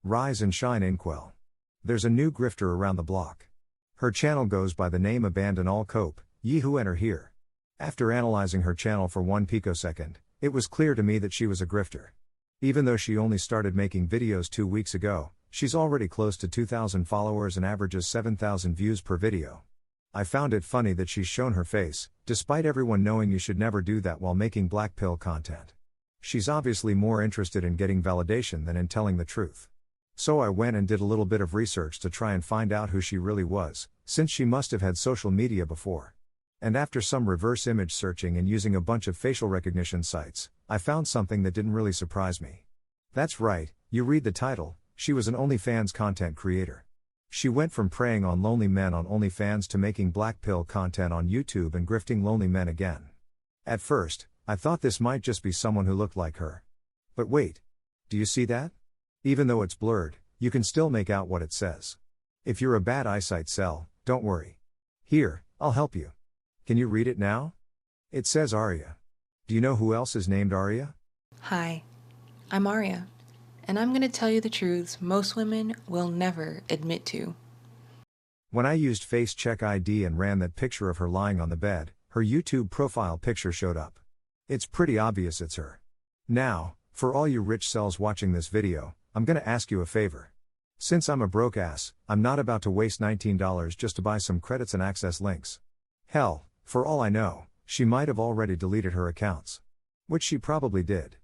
Rise and shine, Inkwell. There's a new grifter around the block. Her channel goes by the name Abandon All Cope, Ye Who Enter Here. After analyzing her channel for 1 picosecond, it was clear to me that she was a grifter. Even though she only started making videos 2 weeks ago, she's already close to 2,000 followers and averages 7,000 views per video. I found it funny that she's shown her face, despite everyone knowing you should never do that while making Blackpill content. She's obviously more interested in getting validation than in telling the truth. So I went and did a little bit of research to try and find out who she really was, since she must have had social media before. And after some reverse image searching and using a bunch of facial recognition sites, I found something that didn't really surprise me. That's right, you read the title, she was an OnlyFans content creator. She went from preying on lonely men on OnlyFans to making Blackpill content on YouTube and grifting lonely men again. At first, I thought this might just be someone who looked like her. But wait. Do you see that? Even though it's blurred, you can still make out what it says. If you're a bad eyesight cell, don't worry. Here, I'll help you. Can you read it now? It says Aria. Do you know who else is named Aria? Hi, I'm Aria, and I'm going to tell you the truths most women will never admit to. When I used facecheck.id and ran that picture of her lying on the bed, her YouTube profile picture showed up. It's pretty obvious it's her. Now, for all you rich cells watching this video, I'm gonna ask you a favor. Since I'm a broke ass, I'm not about to waste $19 just to buy some credits and access links. Hell, for all I know, she might have already deleted her accounts. Which she probably did.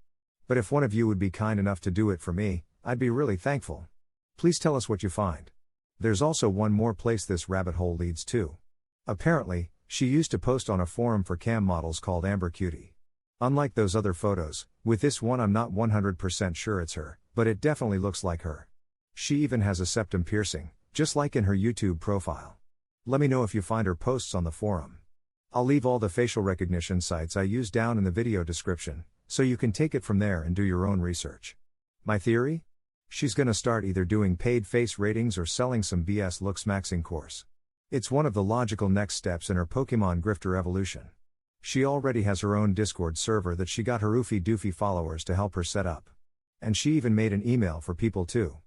But if one of you would be kind enough to do it for me, I'd be really thankful. Please tell us what you find. There's also one more place this rabbit hole leads to. Apparently, she used to post on a forum for cam models called Amber Cutie. Unlike those other photos, with this one I'm not 100% sure it's her, but it definitely looks like her. She even has a septum piercing, just like in her YouTube profile. Let me know if you find her posts on the forum. I'll leave all the facial recognition sites I use down in the video description, so you can take it from there and do your own research. My theory? She's gonna start either doing paid face ratings or selling some BS looks maxing course. It's one of the logical next steps in her Pokemon grifter evolution. She already has her own Discord server that she got her oofy doofy followers to help her set up. And she even made an email for people to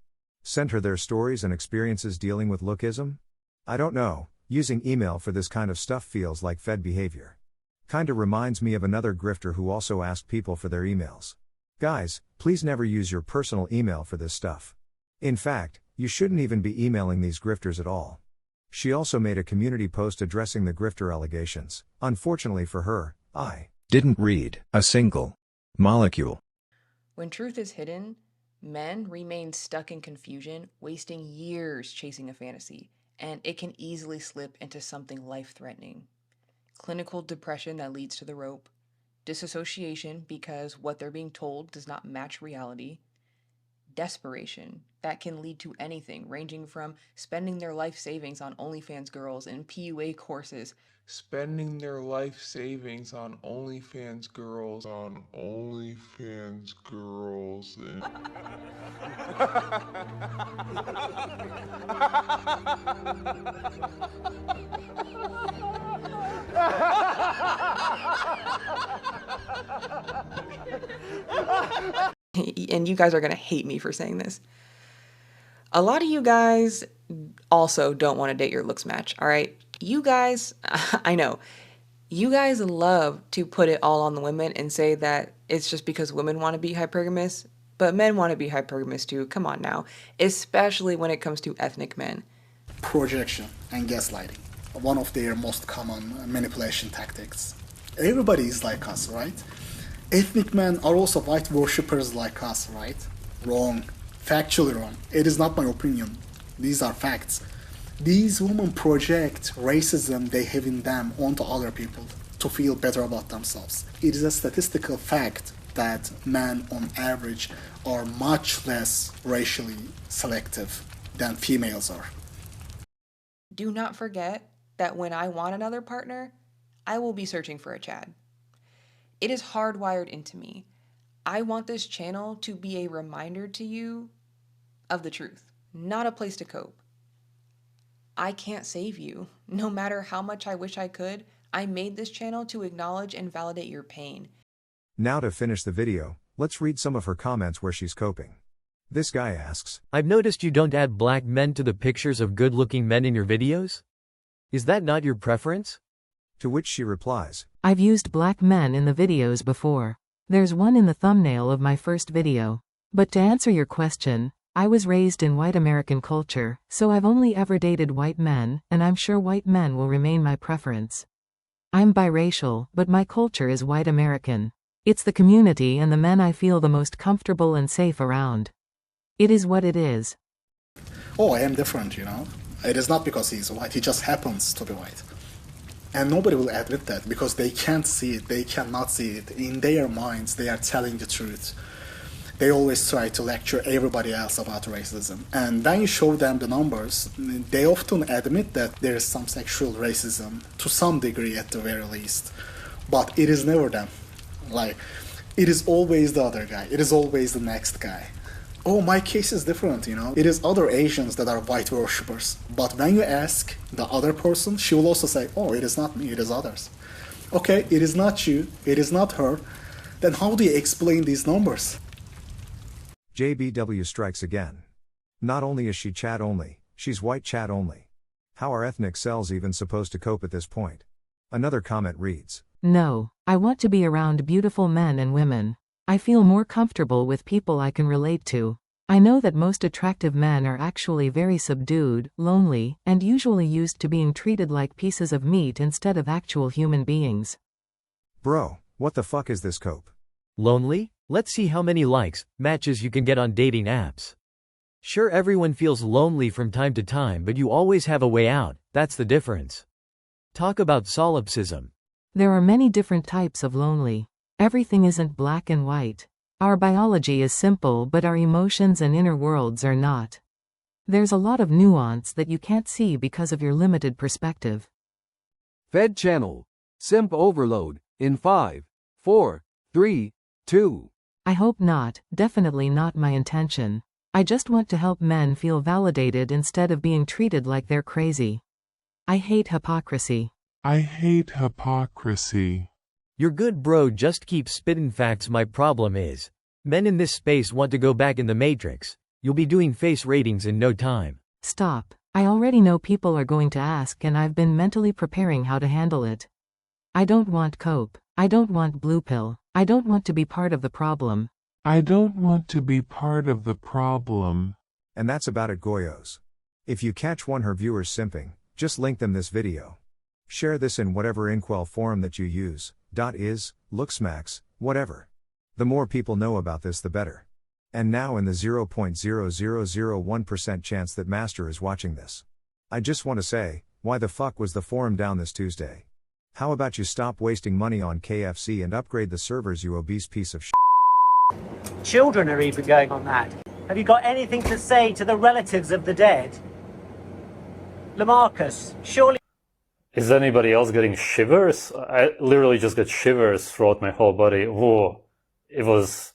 send her their stories and experiences dealing with lookism? I don't know, using email for this kind of stuff feels like Fed behavior. Kinda reminds me of another grifter who also asked people for their emails. Guys, please never use your personal email for this stuff. In fact, you shouldn't even be emailing these grifters at all. She also made a community post addressing the grifter allegations. Unfortunately for her, I didn't read a single molecule. When truth is hidden, men remain stuck in confusion, wasting years chasing a fantasy, and it can easily slip into something life-threatening. Clinical depression that leads to the rope, disassociation because what they're being told does not match reality, desperation that can lead to anything ranging from spending their life savings on OnlyFans girls and PUA courses, spending their life savings on OnlyFans girls, and and you guys are going to hate me for saying this. A lot of you guys also don't want to date your looks match, all right? You guys, I know, you guys love to put it all on the women and say that it's just because women want to be hypergamous, but men want to be hypergamous too. Come on now, especially when it comes to ethnic men. Projection and gaslighting, one of their most common manipulation tactics. Everybody is like us, right? Ethnic men are also white worshippers like us, right? Wrong. Factually wrong. It is not my opinion. These are facts. These women project racism they have in them onto other people to feel better about themselves. It is a statistical fact that men on average are much less racially selective than females are. Do not forget that when I want another partner, I will be searching for a Chad. It is hardwired into me. I want this channel to be a reminder to you of the truth, not a place to cope. I can't save you. No matter how much I wish I could, I made this channel to acknowledge and validate your pain. Now to finish the video, let's read some of her comments where she's coping. This guy asks, I've noticed you don't add black men to the pictures of good-looking men in your videos? Is that not your preference? to which she replies, I've used black men in the videos before. There's one in the thumbnail of my first video. But to answer your question, I was raised in white American culture, so I've only ever dated white men, and I'm sure white men will remain my preference. I'm biracial, but my culture is white American. It's the community and the men I feel the most comfortable and safe around. It is what it is. Oh, I am different, you know. It is not because he's white, he just happens to be white. And nobody will admit that because they can't see it, they cannot see it. In their minds, they are telling the truth. They always try to lecture everybody else about racism. And when you show them the numbers, they often admit that there is some sexual racism, to some degree at the very least. But it is never them. Like, it is always the other guy, it is always the next guy. Oh, my case is different, you know. It is other Asians that are white worshippers. But when you ask the other person, she will also say, oh, it is not me, it is others. Okay, it is not you, it is not her. Then how do you explain these numbers? JBW strikes again. Not only is she chat only, she's white chat only. How are ethnic cells even supposed to cope at this point? Another comment reads, No, I want to be around beautiful men and women. I feel more comfortable with people I can relate to. I know that most attractive men are actually very subdued, lonely, and usually used to being treated like pieces of meat instead of actual human beings. Bro, what the fuck is this cope? Lonely? Let's see how many likes, matches you can get on dating apps. Sure, everyone feels lonely from time to time, but you always have a way out, that's the difference. Talk about solipsism. There are many different types of lonely. Everything isn't black and white. Our biology is simple, but our emotions and inner worlds are not. There's a lot of nuance that you can't see because of your limited perspective. Fed channel. Simp overload. In 5, 4, 3, 2. I hope not, definitely not my intention. I just want to help men feel validated instead of being treated like they're crazy. I hate hypocrisy. I hate hypocrisy. You're good, bro, just keep spitting facts. My problem is, men in this space want to go back in the matrix. You'll be doing face ratings in no time. Stop. I already know people are going to ask and I've been mentally preparing how to handle it. I don't want cope. I don't want blue pill. I don't want to be part of the problem. I don't want to be part of the problem. And that's about it, Goyos. If you catch one her viewers simping, just link them this video. Share this in whatever inkwell forum that you use, .is, looksmacks, whatever. The more people know about this the better. And now in the 0.0001% chance that Master is watching this. I just want to say, why the fuck was the forum down this Tuesday? How about you stop wasting money on KFC and upgrade the servers, you obese piece of shit? Children are even going on that. Have you got anything to say to the relatives of the dead? Lamarcus, surely... Is anybody else getting shivers? I literally just got shivers throughout my whole body. Whoa. It was...